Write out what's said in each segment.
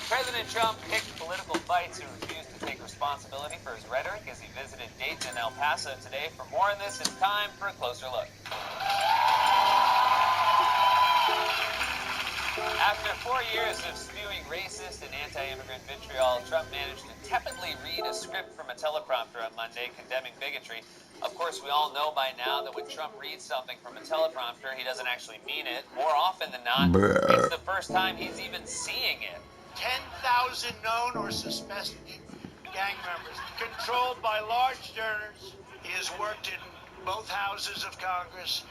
President Trump picked political fights and refused to take responsibility for his rhetoric as he visited Dayton and El Paso today. For more on this, it's time for a closer look. After 4 years of spewing racist and anti-immigrant vitriol, Trump managed to tepidly read a script from a teleprompter on Monday condemning bigotry. Of course, we all know by now that when Trump reads something from a teleprompter, he doesn't actually mean it. More often than not, it's the first time he's even seeing it. 10,000 known or suspected gang members, controlled by large donors. He has worked in both houses of Congress,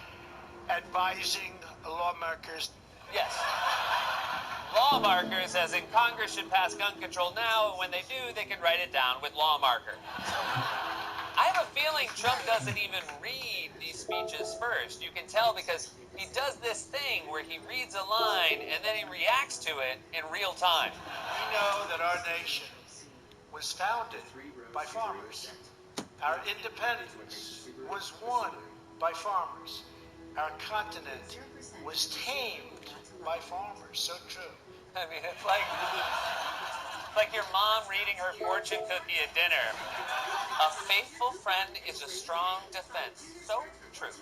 advising lawmakers. Yes. Law markers, as in Congress should pass gun control now, and when they do, they can write it down with law marker. I have a feeling Trump doesn't even read these speeches first. You can tell because he does this thing where he reads a line and then he reacts to it in real time. We know that our nation was founded by farmers. Our independence was won by farmers. Our continent was tamed by farmers. So true. I mean, it's like your mom reading her fortune cookie at dinner. A faithful friend is a strong defense. So true.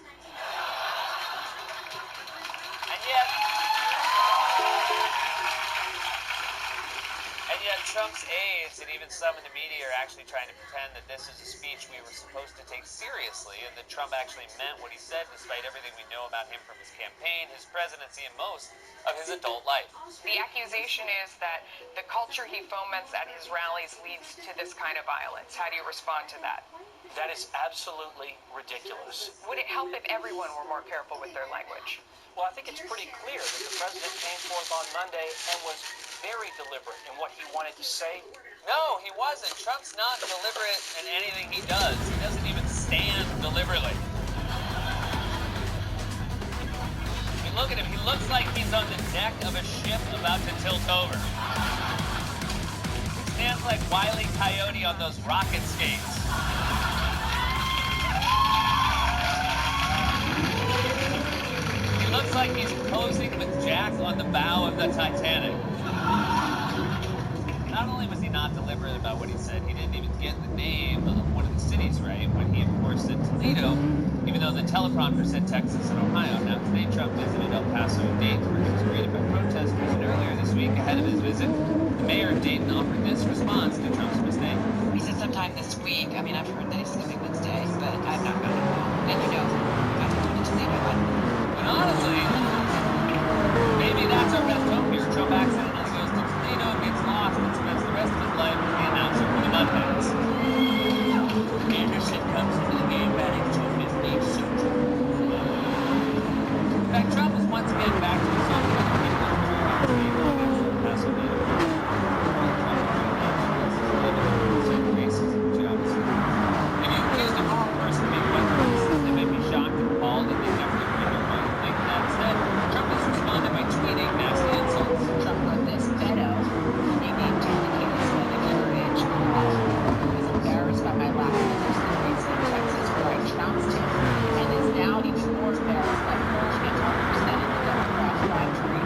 And yet Trump's aides and even some in the media are actually trying to pretend that this is a speech we were supposed to take seriously and that Trump actually meant what he said despite everything we know about him from his campaign, his presidency, and most of his adult life. The accusation is that the culture he foments at his rallies leads to this kind of violence. How do you respond to that? That is absolutely ridiculous. Would it help if everyone were more careful with their language? Well, I think it's pretty clear that the president came forth on Monday and was very deliberate in what he wanted to say. No, he wasn't. Trump's not deliberate in anything he does. He doesn't even stand deliberately. I mean, look at him. He looks like he's on the deck of a ship about to tilt over. He stands like Wile E. Coyote on those rocket skates. Looks like he's posing with Jack on the bow of the Titanic. Not only was he not deliberate about what he said, he didn't even get the name of one of the cities right when he, of course, said Toledo, even though the teleprompter said Texas and Ohio. Now, today Trump visited El Paso and Dayton, where he was greeted by protesters, and earlier this week, ahead of his visit, the mayor of Dayton offered this response to Trump's mistake. He said sometime this week. I mean, I've heard that he's coming Wednesday, but I've not gotten a call. And you know, I'm going to Toledo. But honestly, maybe that's our best hope here. Trump accidentally goes to Toledo, gets lost, and spends the rest of his life as the announcer for the Mudheads. Anderson comes into the game batting to his name suit. In fact, Trump is once again back to his own If you accused a wrong person of being racist, they may be shocked and appalled that they never agree to one thing. Instead, Trump has responded by tweeting nasty insults. Trump wrote this, Beto, he named indicators of the courage. He was embarrassed by my lack of interest in Texas, where I trounced him, and is now even more embarrassed by bullshit talkers that in the Democrat factory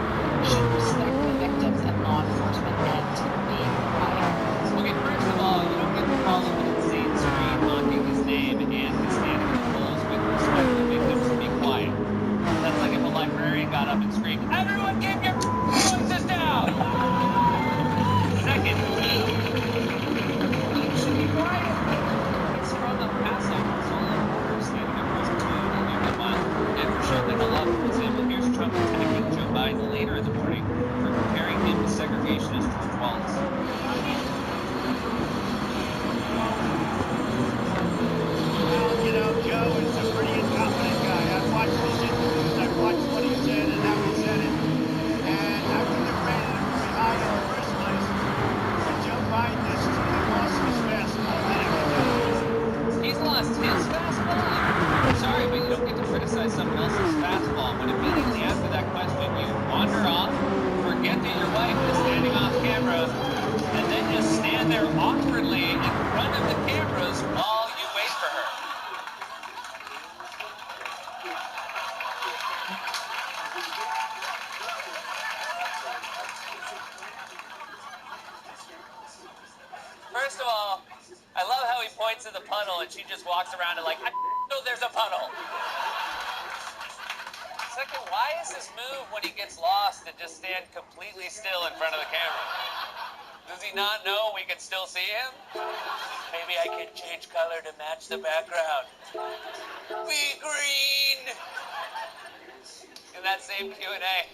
should respect the victims and law enforcement and being quiet. Okay, first of all, you don't get to call him an insane scream mocking his name and his standing in the polls with respect to victims to be quiet. That's like if a librarian got up and screamed, "Everyone keep your voices down!" Second, you should be quiet. It's from El Paso, it's all over, standing across the road and near the mile. And for showing that love, for example, here's Trump attacking Joe Biden later in the morning for comparing him to segregationist George Wallace. Well, you know, Joe is a pretty incompetent guy. I've watched his interviews, I've watched what he said and how he said it. And I wouldn't have rated him very high in the first place. But Joe Biden has lost his fastball. He's lost his fastball? I'm sorry, but you don't get to criticize someone else's fastball when immediately after that question you wander off, forget that your wife is standing off camera, and then just stand there awkwardly in front of the cameras while you wait for her. First of all, I love how he points at the puddle and she just walks around and like, I know there's a puddle. Second, why is this move when he gets lost to just stand completely still in front of the camera? Does he not know we can still see him? Maybe I can change color to match the background. Be green! In that same Q&A,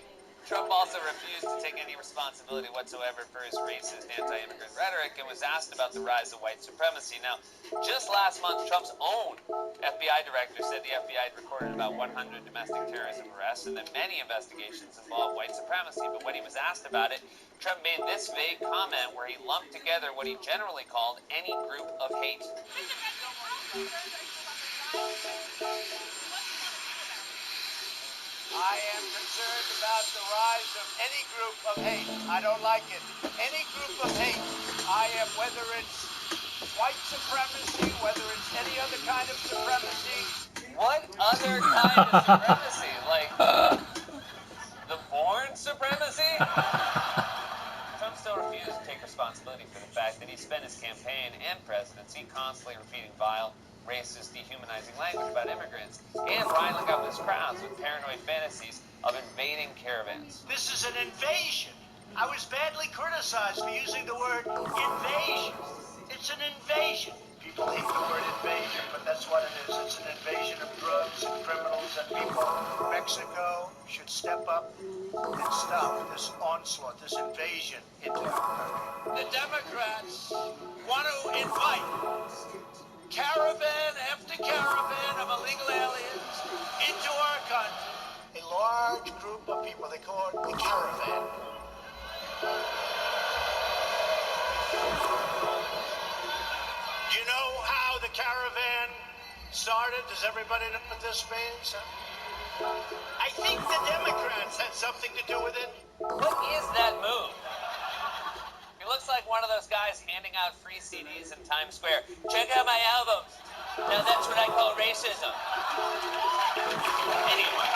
Trump also refused to take any responsibility whatsoever for his racist anti-immigrant rhetoric and was asked about the rise of white supremacy. Now, just last month, Trump's own FBI director said the FBI had recorded about 100 domestic terrorism arrests and that many investigations involve white supremacy. But when he was asked about it, Trump made this vague comment where he lumped together what he generally called any group of hate. I am concerned about the rise of any group of hate. I don't like it. Any group of hate. I am, whether it's white supremacy, whether it's any other kind of supremacy. What other kind of supremacy? Like, the born supremacy? Trump still refused to take responsibility for the fact that he spent his campaign and presidency constantly repeating vile, racist, dehumanizing language about immigrants and riling up his crowds with paranoid fantasies of invading caravans. This is an invasion. I was badly criticized for using the word invasion. It's an invasion. People hate the word invasion, but that's what it is. It's an invasion of drugs and criminals and people. Mexico should step up and stop this onslaught, this invasion into our country. The Democrats want to invite caravan after caravan of illegal aliens into our country. A large group of people, they call it the caravan. Do you know how the caravan started? Does everybody know what this means? I think the Democrats had something to do with it. What is that move? He looks like one of those guys handing out free CDs in Times Square. Check out my albums. Now that's what I call racism. Anyone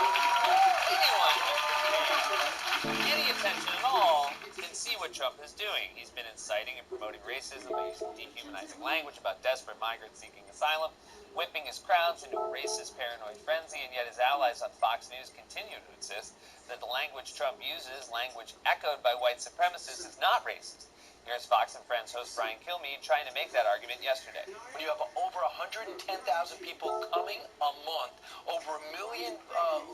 with any attention at all can see what Trump is doing. He's been inciting and promoting racism by using dehumanizing language about desperate migrants seeking asylum, whipping his crowds into a racist, paranoid frenzy, and yet his allies on Fox News continue to insist that the language Trump uses, language echoed by white supremacists, is not racist. Here's Fox and Friends host Brian Kilmeade trying to make that argument yesterday. When you have over 110,000 people coming a month, over 1 million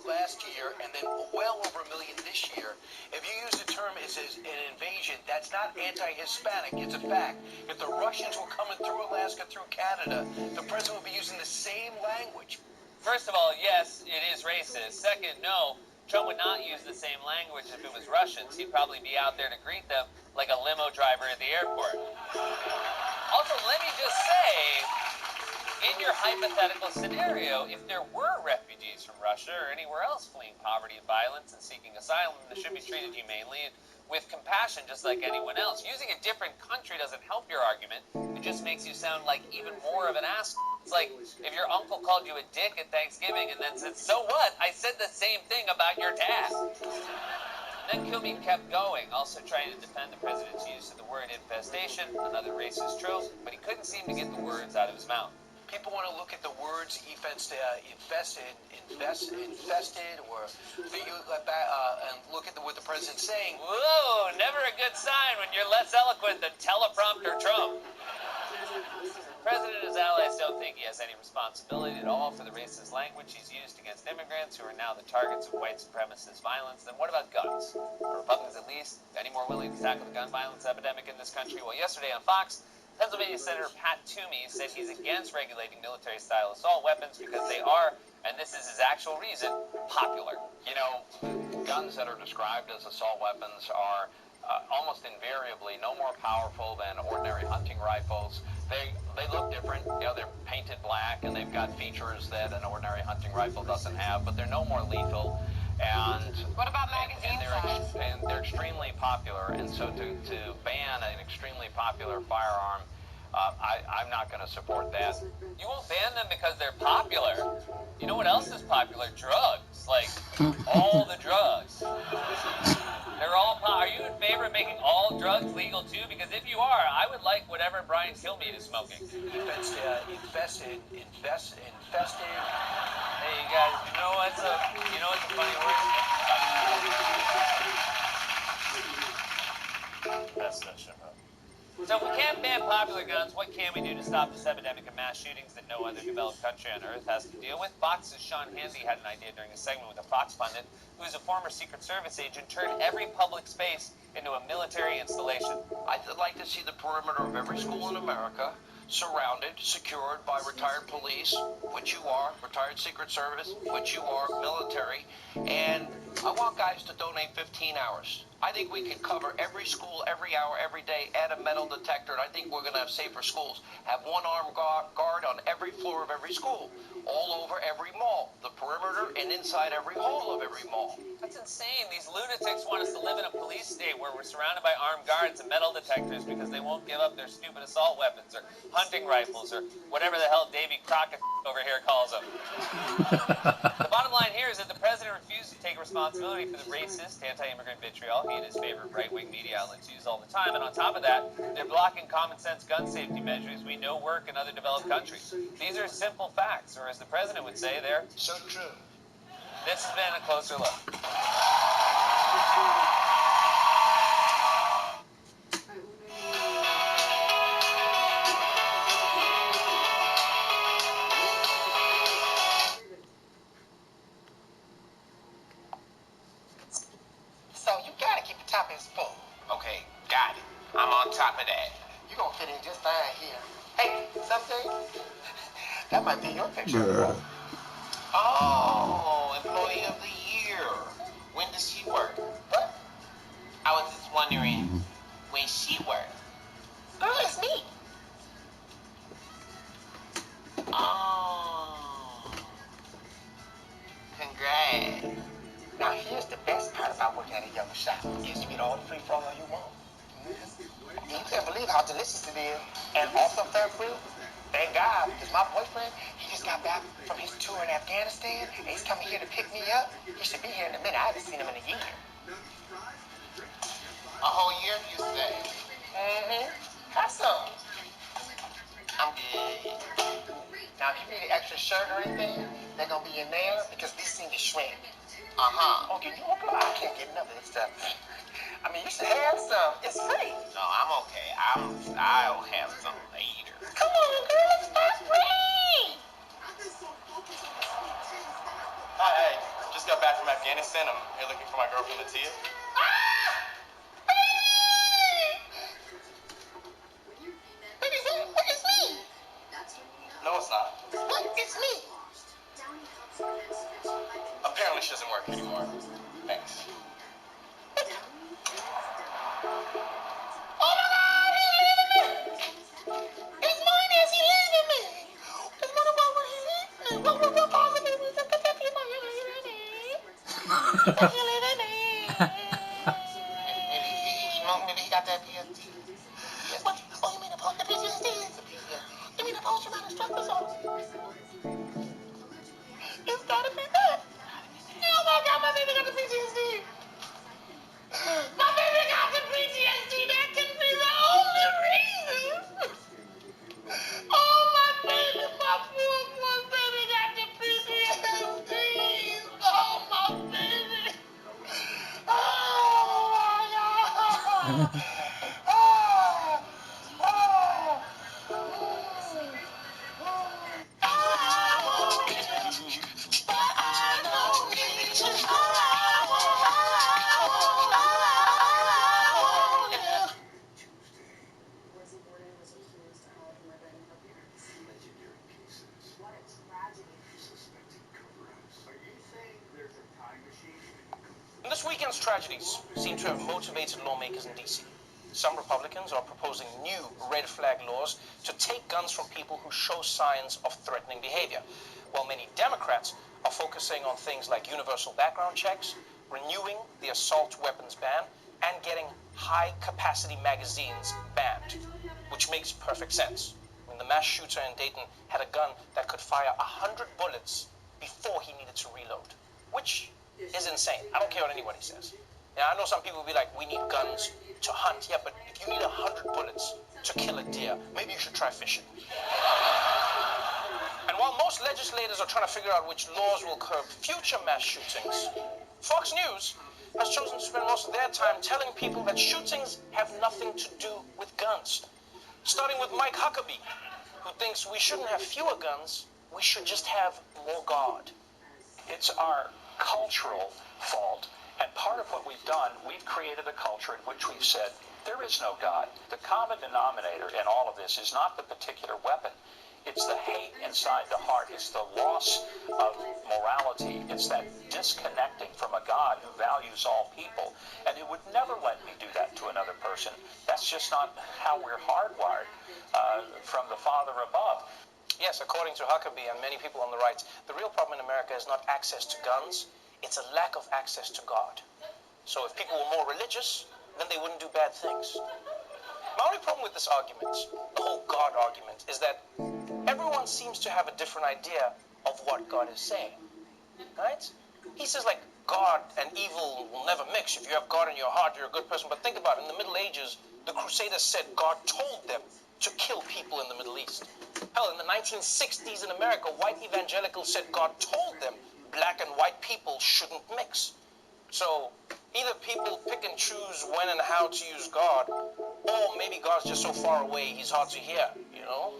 last year, and then well over 1 million this year, if you use the term as an invasion, that's not anti-Hispanic, it's a fact. If the Russians were coming through Alaska, through Canada, the president would be using the same language. First of all, yes, it is racist. Second, no, Trump would not use the same language if it was Russians. He'd probably be out there to greet them like a limo driver at the airport. Also, let me just say, in your hypothetical scenario, if there were refugees from Russia or anywhere else fleeing poverty and violence and seeking asylum, they should be treated humanely and with compassion just like anyone else. Using a different country doesn't help your argument. It just makes you sound like even more of an ass. It's like if your uncle called you a dick at Thanksgiving and then said, so what? I said the same thing about your dad. Then Kilmeade kept going, also trying to defend the president's use of the word infestation, another racist trope, but he couldn't seem to get the words out of his mouth. People want to look at the words infested, or and look at what the president's saying. Whoa, never a good sign when you're less eloquent than teleprompter Trump. The president and his allies don't think he has any responsibility at all for the racist language he's used against immigrants who are now the targets of white supremacist violence. Then what about guns? Are Republicans at least any more willing to tackle the gun violence epidemic in this country? Well, yesterday on Fox, Pennsylvania Senator Pat Toomey said he's against regulating military-style assault weapons because they are, and this is his actual reason, popular. You know, guns that are described as assault weapons are almost invariably no more powerful than ordinary hunting rifles. They look different. You know, they're painted black and they've got features that an ordinary hunting rifle doesn't have, but they're no more lethal. And What about magazine size? and they're extremely popular. And so to ban an extremely popular firearm, I'm not going to support that. You won't ban them because they're popular. You know what else is popular? Drugs. Like, all the drugs. They're all. Are you in favor of making all drugs legal too? Because if you are, I would like whatever Brian Kilmeade is smoking. Infested. Hey, you guys, you know what's a funny word? So if we can't ban popular guns, what can we do to stop this epidemic of mass shootings that no other developed country on earth has to deal with? Fox's Sean Hannity had an idea during a segment with a Fox pundit, who's a former Secret Service agent, turn every public space into a military installation. I'd like to see the perimeter of every school in America surrounded, secured by retired police, which you are, retired Secret Service, which you are, military, and I want guys to donate 15 hours. I think we can cover every school, every hour, every day, add a metal detector, and I think we're going to have safer schools. Have one armed guard on every floor of every school, all over every mall, the perimeter and inside every hall of every mall. That's insane. These lunatics want us to live in a police state where we're surrounded by armed guards and metal detectors because they won't give up their stupid assault weapons or hunting rifles or whatever the hell Davy Crockett over here calls them. The bottom line here is that the president refused to take responsibility for the racist, anti-immigrant vitriol he and his favorite right-wing media outlets use all the time. And on top of that, they're blocking common-sense gun safety measures we know work in other developed countries. These are simple facts, or as the president would say, they're So true. This has been a closer look. So you gotta keep the toppings full. Okay, got it. I'm on top of that. You gonna fit in just fine here. Hey, something? That might be your picture. Oh, Employee of the Year. When does she work? What? I was just wondering when she worked. Girl, it's me. Oh. Congrats. Now here's the best part about working at a yellow shop is you get all the free formula you want. And you can't believe how delicious it is. And also third free. Thank God, because my boyfriend, he just got back from his tour in Afghanistan, and he's coming here to pick me up. He should be here in a minute. I haven't seen him in a year. A whole year, you say? Mm-hmm. Have some. I'm good. Now, if you need an extra shirt or anything, they're going to be in there because these things are shredded. Uh-huh. Okay, you want to? I can't get enough of this stuff. I mean, you should have some. It's free. No, I'm okay. I'll have some later. Come on, girl. It's not free. Hi, hey. Just got back from Afghanistan. I'm here looking for my girlfriend, Latia. What is me? No, it's not. What is me? Apparently she doesn't work anymore. Thanks. Oh my God, he's leaving me. It's mine as he leaving me. Just wonder why would he leave me? What possibly was it? He leaving me. Maybe he got that PTSD. What? Oh, you mean the PTSD? You mean the post-traumatic stress disorder? It's gotta be that. Oh my God, my baby got the PTSD. My baby got the PTSD. That can be the only reason. Oh, my baby, my poor baby got the PTSD. Oh, my baby. Oh, my God. This weekend's tragedies seem to have motivated lawmakers in D.C. Some Republicans are proposing new red flag laws to take guns from people who show signs of threatening behavior, while many Democrats are focusing on things like universal background checks, renewing the assault weapons ban, and getting high-capacity magazines banned, which makes perfect sense. I mean, the mass shooter in Dayton had a gun that could fire 100 bullets before he needed to reload, which is insane. I don't care what anybody says. Now, I know some people will be like, we need guns to hunt. Yeah, but if you need 100 bullets to kill a deer, maybe you should try fishing. And while most legislators are trying to figure out which laws will curb future mass shootings, Fox News has chosen to spend most of their time telling people that shootings have nothing to do with guns. Starting with Mike Huckabee, who thinks we shouldn't have fewer guns, we should just have more God. It's our cultural fault. And part of what we've done, we've created a culture in which we've said, there is no God. The common denominator in all of this is not the particular weapon. It's the hate inside the heart. It's the loss of morality. It's that disconnecting from a God who values all people and who would never let me do that to another person. That's just not how we're hardwired from the Father above. Yes, according to Huckabee and many people on the right, the real problem in America is not access to guns, it's a lack of access to God. So if people were more religious, then they wouldn't do bad things. My only problem with this argument, the whole God argument, is that everyone seems to have a different idea of what God is saying, right? He says, like, God and evil will never mix. If you have God in your heart, you're a good person. But think about it. In the Middle Ages, the Crusaders said God told them to kill people in the Middle East. Hell, in the 1960s in America, white evangelicals said God told them black and white people shouldn't mix. So either people pick and choose when and how to use God, or maybe God's just so far away he's hard to hear, you know?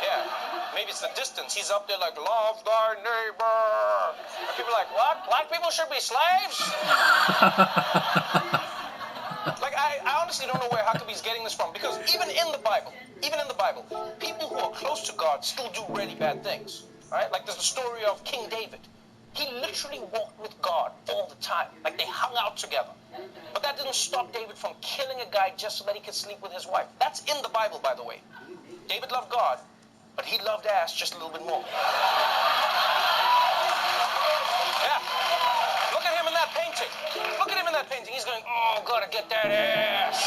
Yeah, maybe it's the distance. He's up there like, love thy neighbor. And people are like, what? Black people should be slaves? Like, I honestly don't know where Huckabee's getting this from, because even in the Bible, people who are close to God still do really bad things, right? Like there's the story of King David. He literally walked with God all the time. Like they hung out together. But that didn't stop David from killing a guy just so that he could sleep with his wife. That's in the Bible, by the way. David loved God, but he loved ass just a little bit more. Yeah. Look at him in that painting. Look at him in that painting. He's going, oh, gotta get that ass.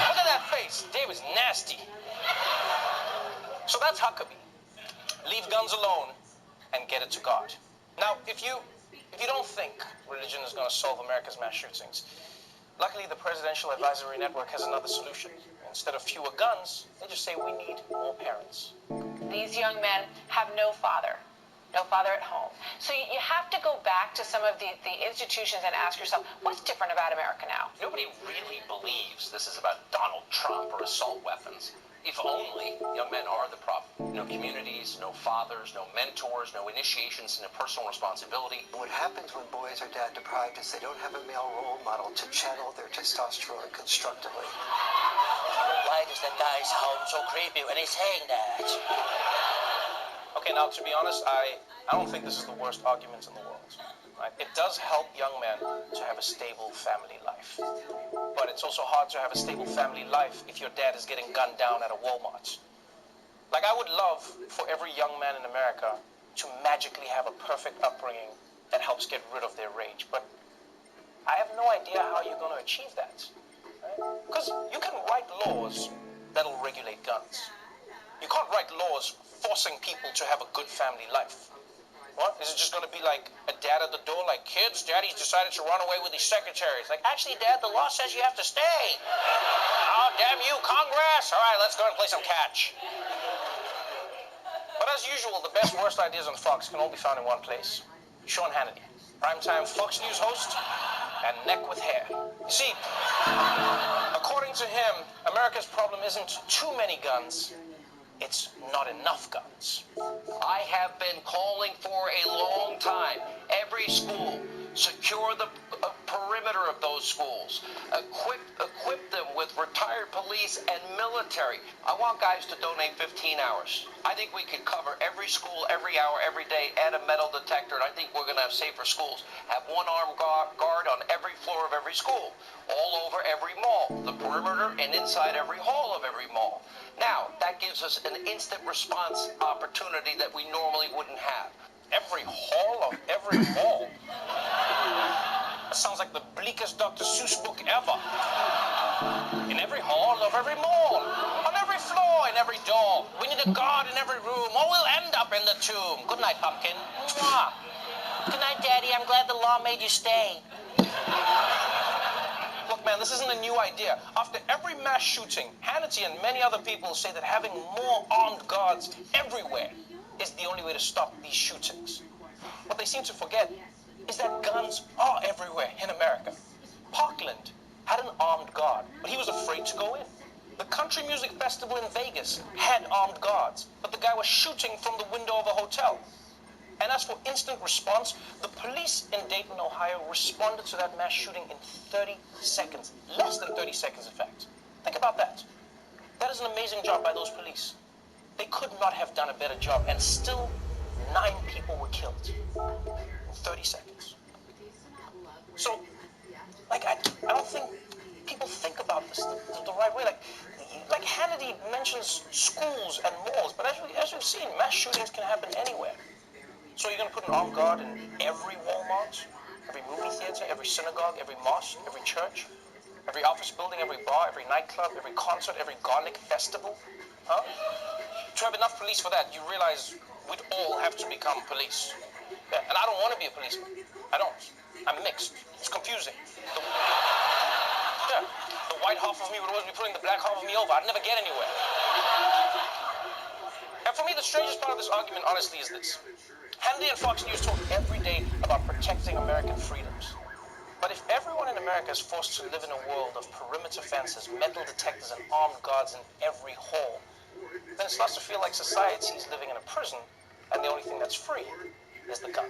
Look at that face. David's nasty. So that's Huckabee. Leave guns alone and get it to God. Now, if you don't think religion is going to solve America's mass shootings, luckily the Presidential Advisory Network has another solution. Instead of fewer guns, they just say we need more parents. These young men have no father at home. So you have to go back to some of the institutions and ask yourself, what's different about America now? Nobody really believes this is about Donald Trump or assault weapons. If only young men are the problem. No communities, no fathers, no mentors, no initiations into personal responsibility. What happens when boys are dad deprived is they don't have a male role model to channel their testosterone constructively. Why does that guy sound so creepy when he's saying that? Okay, now to be honest, I don't think this is the worst argument in the world. Right? It does help young men to have a stable family life. But it's also hard to have a stable family life if your dad is getting gunned down at a Walmart. Like, I would love for every young man in America to magically have a perfect upbringing that helps get rid of their rage. But I have no idea how you're going to achieve that. Because you can write laws that'll regulate guns. You can't write laws forcing people to have a good family life. What? Is it just going to be like a dad at the door, like, kids, daddy's decided to run away with his secretaries. Like, actually, dad, the law says you have to stay. Oh, damn you, Congress. All right, let's go and play some catch. But as usual, the best, worst ideas on Fox can all be found in one place. Sean Hannity, primetime Fox News host and neck with hair. You see, according to him, America's problem isn't too many guns. It's not enough guns. I have been calling for a long time. Every school, secure the perimeter of those schools. Equip them with retired police and military. I want guys to donate 15 hours. I think we could cover every school, every hour, every day, add a metal detector, and I think we're going to have safer schools. Have one armed guard on every floor of every school, all over every mall, the perimeter and inside every hall of every mall. Now, that gives us an instant response opportunity that we normally wouldn't have. Every hall of every mall? That sounds like the bleakest Dr. Seuss book ever. In every hall of every mall, on every floor, in every door. We need a guard in every room, or we'll end up in the tomb. Good night, Pumpkin. Mwah. Good night, Daddy. I'm glad the law made you stay. Look, man, this isn't a new idea. After every mass shooting, Hannity and many other people say that having more armed guards everywhere is the only way to stop these shootings. What they seem to forget is that guns are everywhere in America. Parkland had an armed guard, but he was afraid to go in. The Country Music Festival in Vegas had armed guards, but the guy was shooting from the window of a hotel. And as for instant response, the police in Dayton, Ohio responded to that mass shooting in 30 seconds. Less than 30 seconds, in fact. Think about that. That is an amazing job by those police. They could not have done a better job, and still 9 people were killed in 30 seconds. So, like, I don't think people think about this the right way. Like Hannity mentions schools and malls, but as we've seen, mass shootings can happen anywhere. So you're going to put an armed guard in every Walmart, every movie theater, every synagogue, every mosque, every church, every office building, every bar, every nightclub, every concert, every garlic festival? Huh? To have enough police for that, you realize we'd all have to become police. Yeah, and I don't want to be a policeman. I don't. I'm mixed. It's confusing. The white half of me would always be putting the black half of me over. I'd never get anywhere. And for me, the strangest part of this argument, honestly, is this. Hannity and Fox News talk every day about protecting American freedoms. But if everyone in America is forced to live in a world of perimeter fences, metal detectors, and armed guards in every hall, then it starts to feel like society is living in a prison, and the only thing that's free is the gun.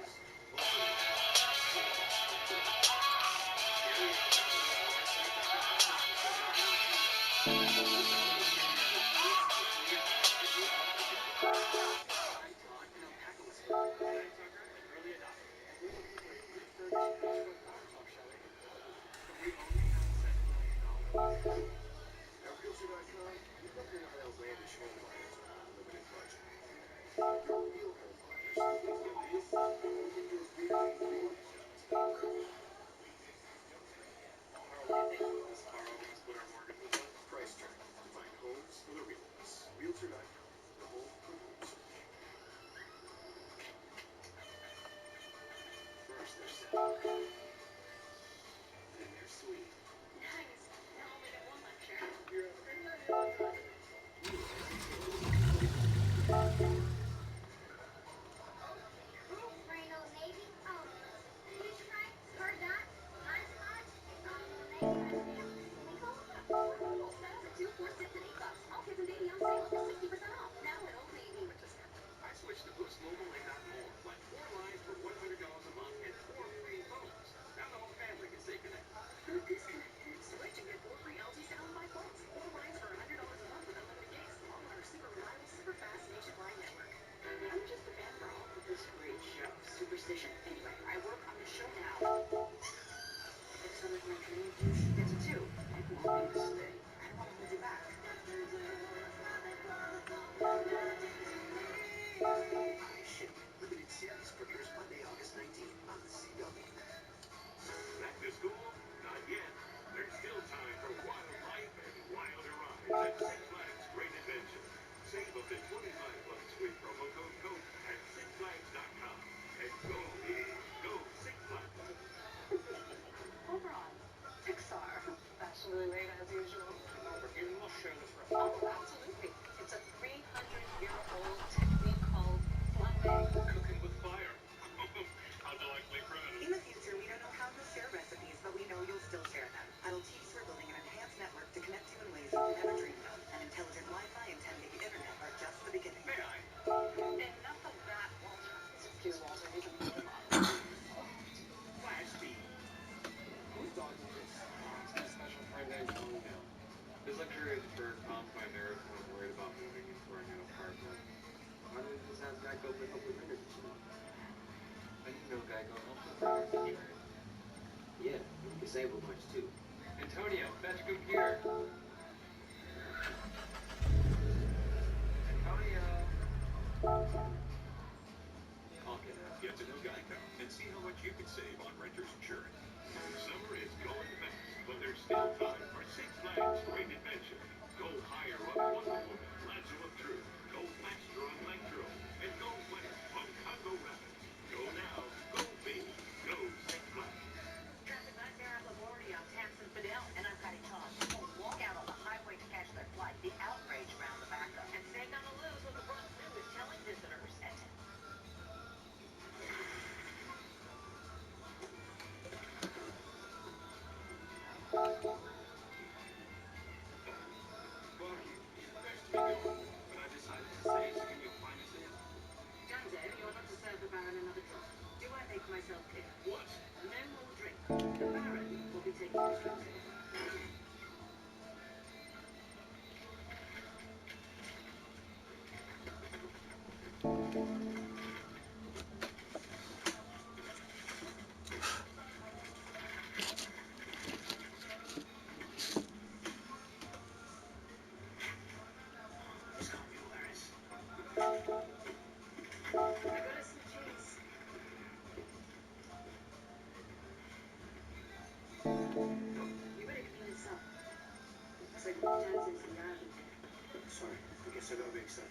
sorry. I guess I got a bit excited.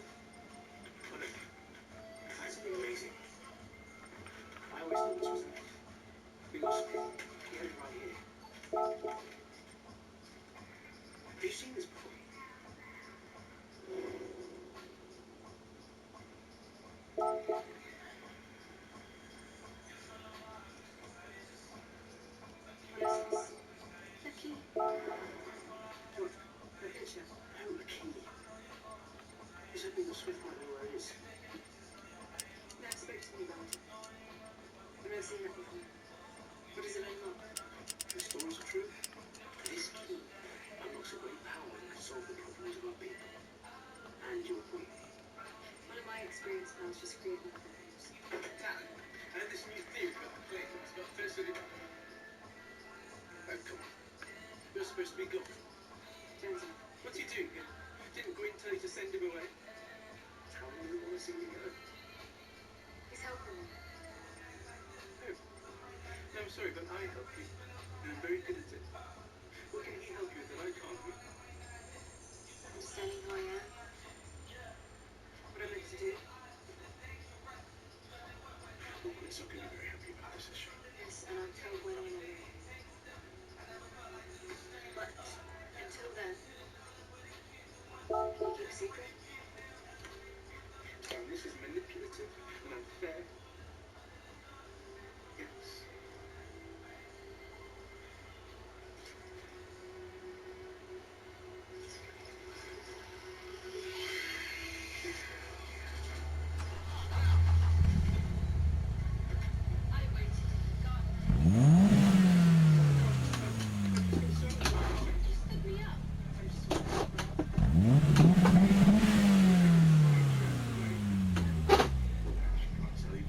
But look, that's something amazing. I always knew this was enough. Because he had it right here. Have you seen this before? What is this? A key. What? A picture? No, a key. He's hoping the Swift might know where it is. Max spoke to me about it. I've never seen that before. What does it unlock? The stories are true. This key unlocks a great power that can solve the problems of our people. And your point. One of my experienced pals just created one of those. Damn. And this new theory about the plane that's got first in it. Oh, come on. You're supposed to be gone. Turns out. What's he doing here? Didn't Gwyn tell you to send him away? How long do you want to see me go? He's helping me. Oh. No, I'm sorry, but I help you. And I'm very good at it. What can he help you with that I can't do? Understanding who I am. What I'm meant to do. Well, Gwyn's not going to be very happy about this, is she? Yes, and I'll tell Gwen when I'm ready. But until then, can you keep a secret? And this is manipulative and unfair. Yes. I waited in the garden. Just let me up. I can't tell you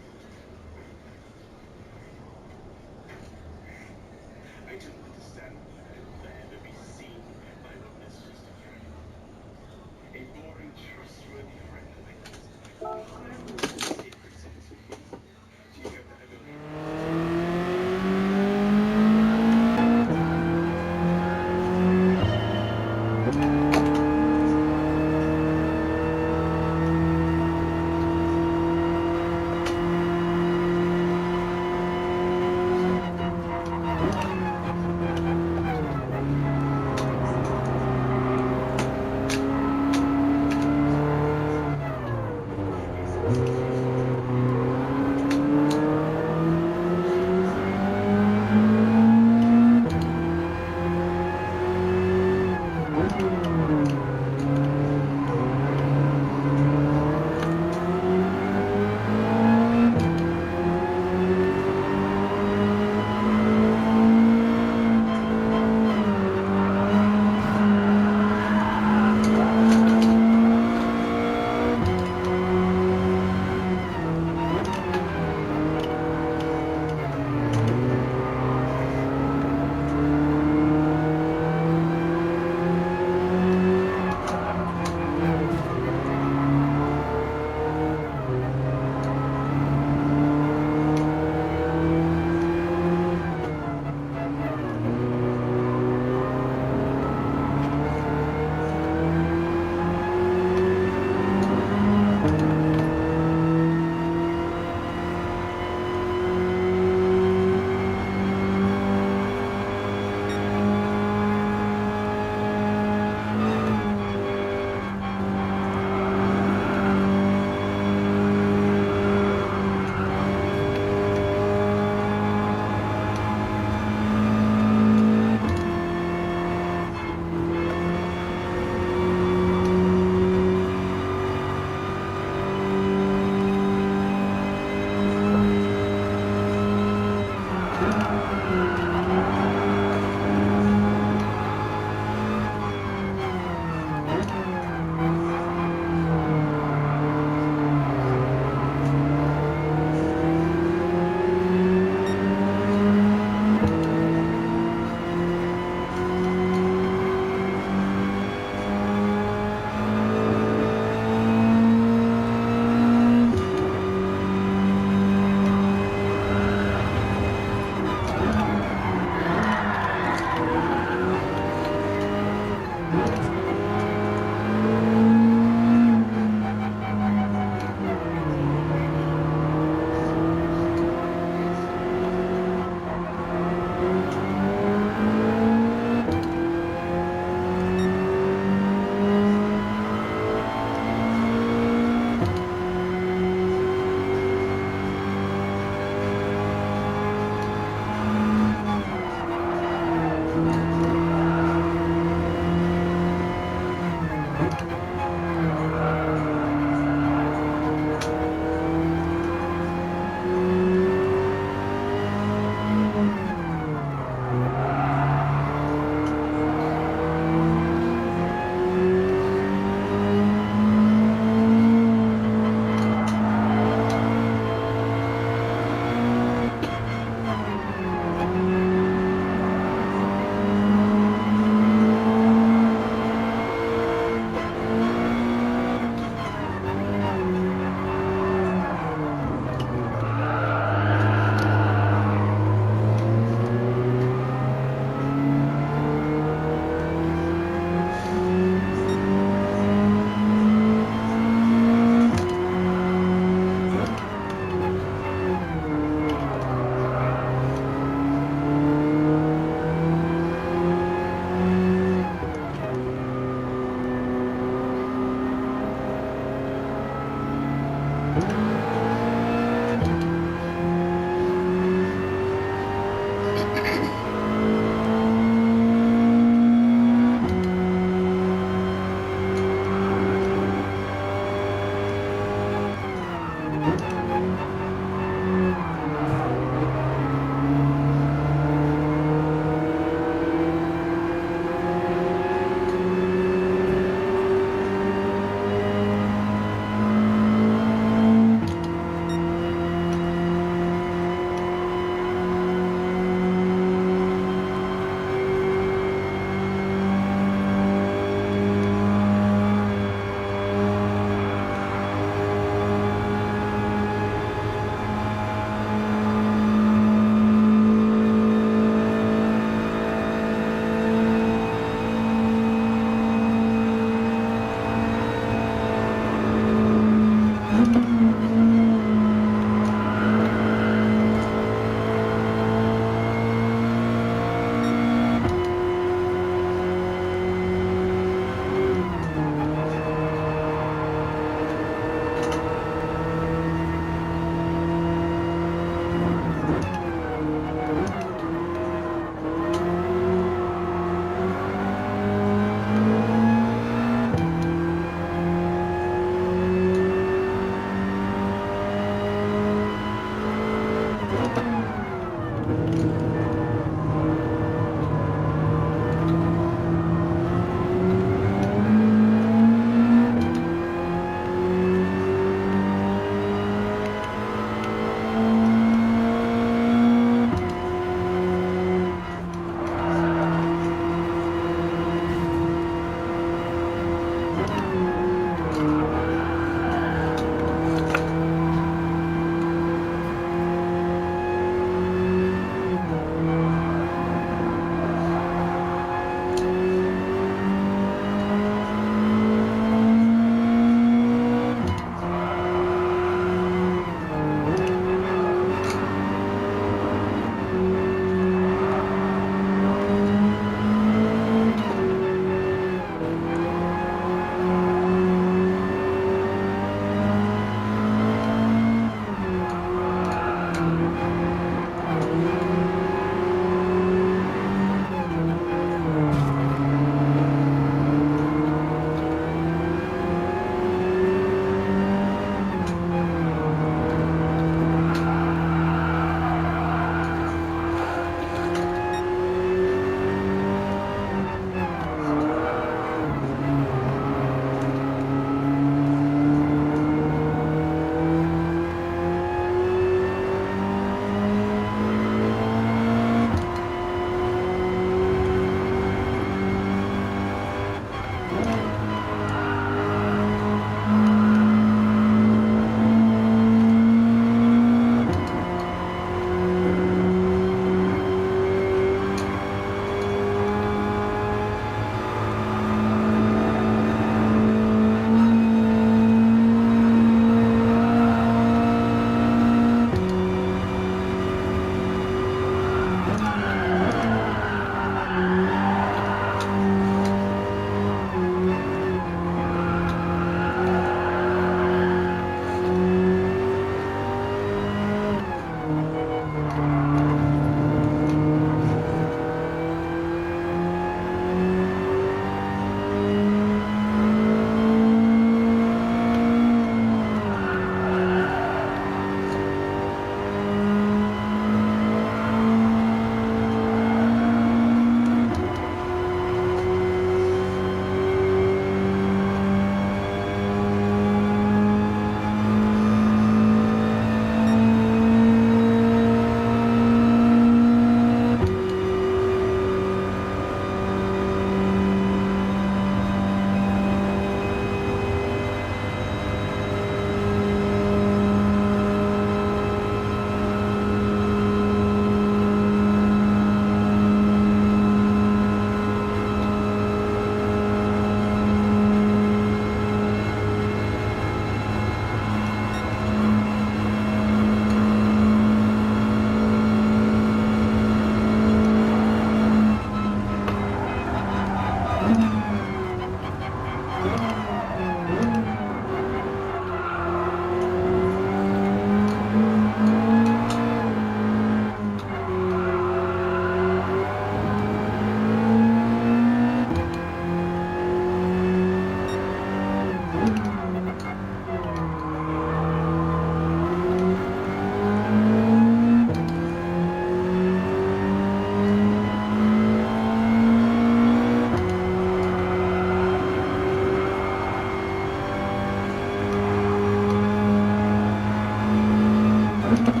Bye.